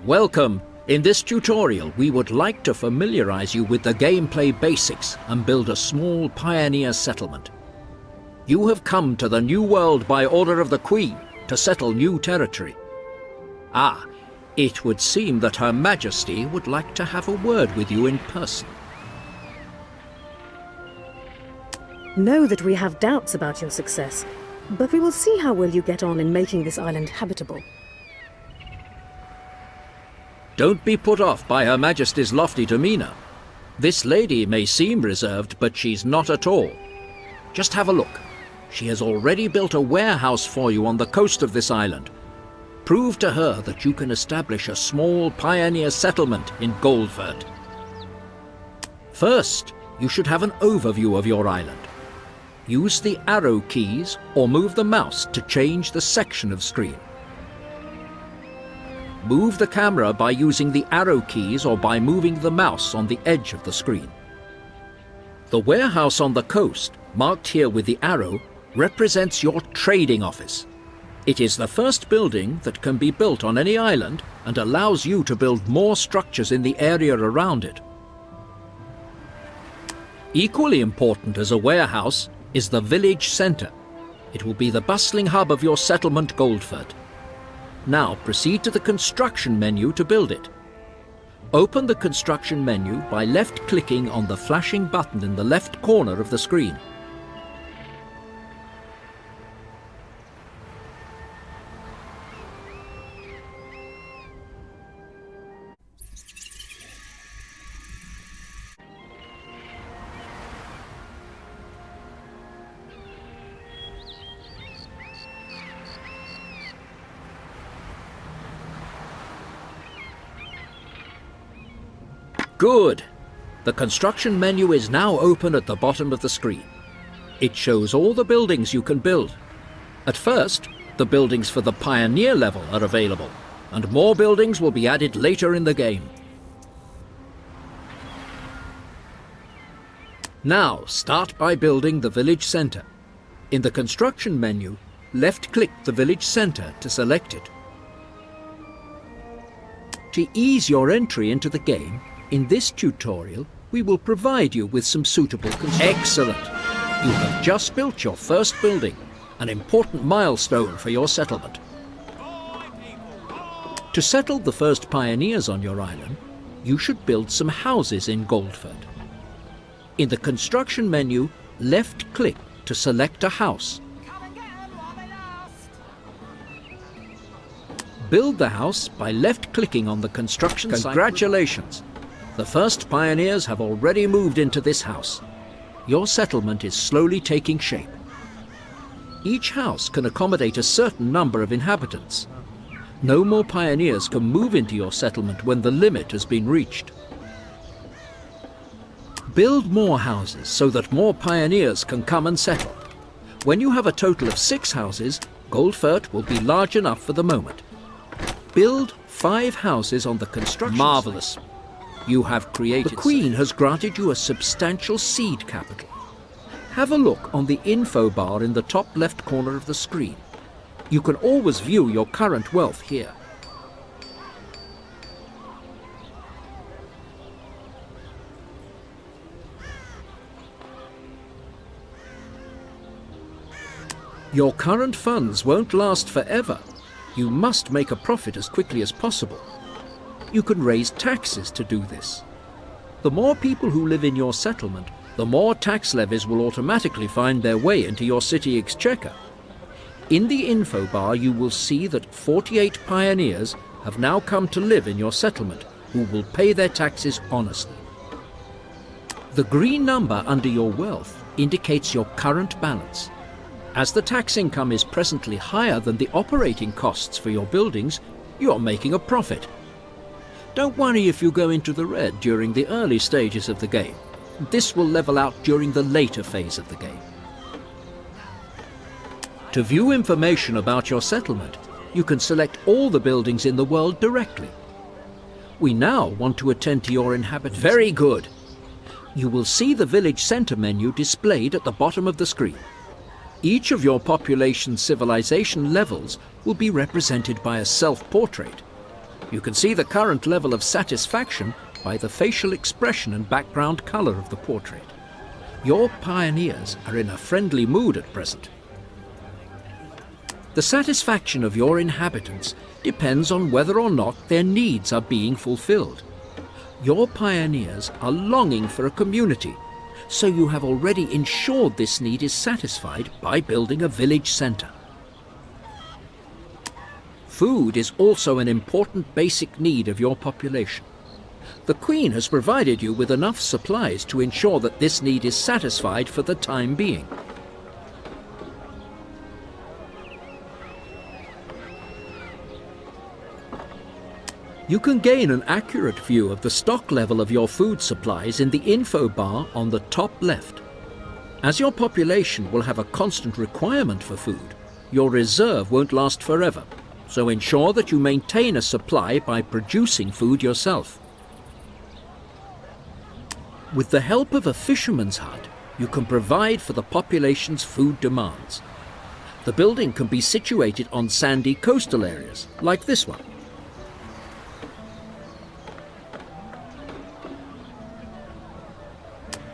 Welcome! In this tutorial, we would like to familiarize you with the gameplay basics and build a small pioneer settlement. You have come to the New World by order of the Queen to settle new territory. It would seem that Her Majesty would like to have a word with you in person. Know that we have doubts about your success, but we will see how well you get on in making this island habitable. Don't be put off by Her Majesty's lofty demeanor. This lady may seem reserved, but she's not at all. Just have a look. She has already built a warehouse for you on the coast of this island. Prove to her that you can establish a small pioneer settlement in Goldford. First, you should have an overview of your island. Use the arrow keys or move the mouse to change the section of screen. Move the camera by using the arrow keys or by moving the mouse on the edge of the screen. The warehouse on the coast, marked here with the arrow, represents your trading office. It is the first building that can be built on any island and allows you to build more structures in the area around it. Equally important as a warehouse is the village centre. It will be the bustling hub of your settlement, Goldford. Now proceed to the construction menu to build it. Open the construction menu by left-clicking on the flashing button in the left corner of the screen. Good! The construction menu is now open at the bottom of the screen. It shows all the buildings you can build. At first, the buildings for the Pioneer level are available, and more buildings will be added later in the game. Now, start by building the village centre. In the construction menu, left-click the village centre to select it. To ease your entry into the game, in this tutorial, we will provide you with some suitable construction. Excellent! You have just built your first building, an important milestone for your settlement. To settle the first pioneers on your island, you should build some houses in Goldford. In the construction menu, left-click to select a house. Build the house by left-clicking on the construction site. Congratulations! The first pioneers have already moved into this house. Your settlement is slowly taking shape. Each house can accommodate a certain number of inhabitants. No more pioneers can move into your settlement when the limit has been reached. Build more houses so that more pioneers can come and settle. When you have a total of 6 houses, Goldford will be large enough for the moment. Build 5 houses on the construction site. Marvelous! You have created. The Queen has granted you a substantial seed capital. Have a look on the info bar in the top left corner of the screen. You can always view your current wealth here. Your current funds won't last forever. You must make a profit as quickly as possible. You can raise taxes to do this. The more people who live in your settlement, the more tax levies will automatically find their way into your city exchequer. In the info bar, you will see that 48 pioneers have now come to live in your settlement, who will pay their taxes honestly. The green number under your wealth indicates your current balance. As the tax income is presently higher than the operating costs for your buildings, you are making a profit. Don't worry if you go into the red during the early stages of the game. This will level out during the later phase of the game. To view information about your settlement, you can select all the buildings in the world directly. We now want to attend to your inhabitants. Very good. You will see the village centre menu displayed at the bottom of the screen. Each of your population civilization levels will be represented by a self-portrait. You can see the current level of satisfaction by the facial expression and background colour of the portrait. Your pioneers are in a friendly mood at present. The satisfaction of your inhabitants depends on whether or not their needs are being fulfilled. Your pioneers are longing for a community, so you have already ensured this need is satisfied by building a village centre. Food is also an important basic need of your population. The Queen has provided you with enough supplies to ensure that this need is satisfied for the time being. You can gain an accurate view of the stock level of your food supplies in the info bar on the top left. As your population will have a constant requirement for food, your reserve won't last forever, so ensure that you maintain a supply by producing food yourself. With the help of a fisherman's hut, you can provide for the population's food demands. The building can be situated on sandy coastal areas, like this one.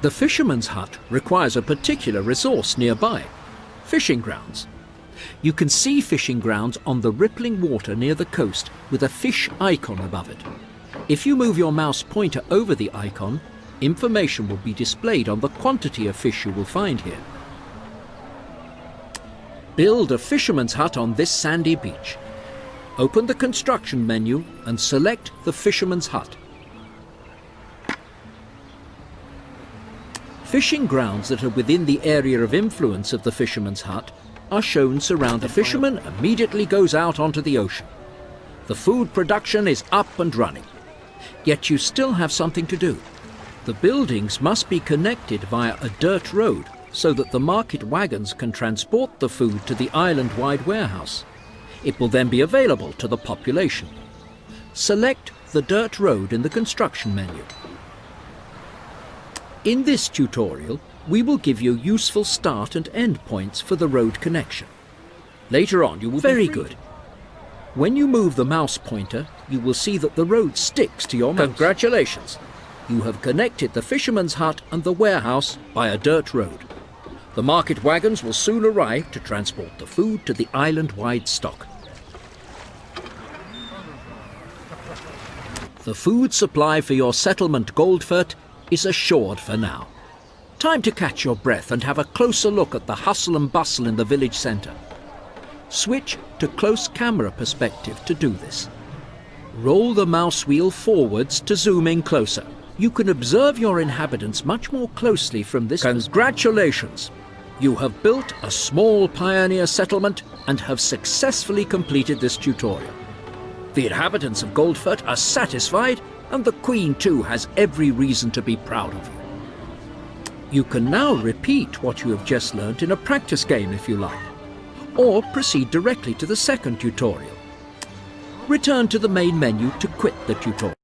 The fisherman's hut requires a particular resource nearby: fishing grounds. You can see fishing grounds on the rippling water near the coast with a fish icon above it. If you move your mouse pointer over the icon, information will be displayed on the quantity of fish you will find here. Build a fisherman's hut on this sandy beach. Open the construction menu and select the fisherman's hut. Fishing grounds that are within the area of influence of the fisherman's hut are shown surrounding. The fisherman immediately goes out onto the ocean. The food production is up and running. Yet you still have something to do. The buildings must be connected via a dirt road so that the market wagons can transport the food to the island-wide warehouse. It will then be available to the population. Select the dirt road in the construction menu. In this tutorial, we will give you useful start and end points for the road connection. Later on, you will be free. Very good. When you move the mouse pointer, you will see that the road sticks to your mouse. Congratulations! You have connected the fisherman's hut and the warehouse by a dirt road. The market wagons will soon arrive to transport the food to the island-wide stock. The food supply for your settlement Goldfurt is assured for now. Time to catch your breath and have a closer look at the hustle and bustle in the village centre. Switch to close camera perspective to do this. Roll the mouse wheel forwards to zoom in closer. You can observe your inhabitants much more closely from this. Congratulations! You have built a small pioneer settlement and have successfully completed this tutorial. The inhabitants of Goldfurt are satisfied, and the Queen too has every reason to be proud of you. You can now repeat what you have just learnt in a practice game if you like, or proceed directly to the second tutorial. Return to the main menu to quit the tutorial.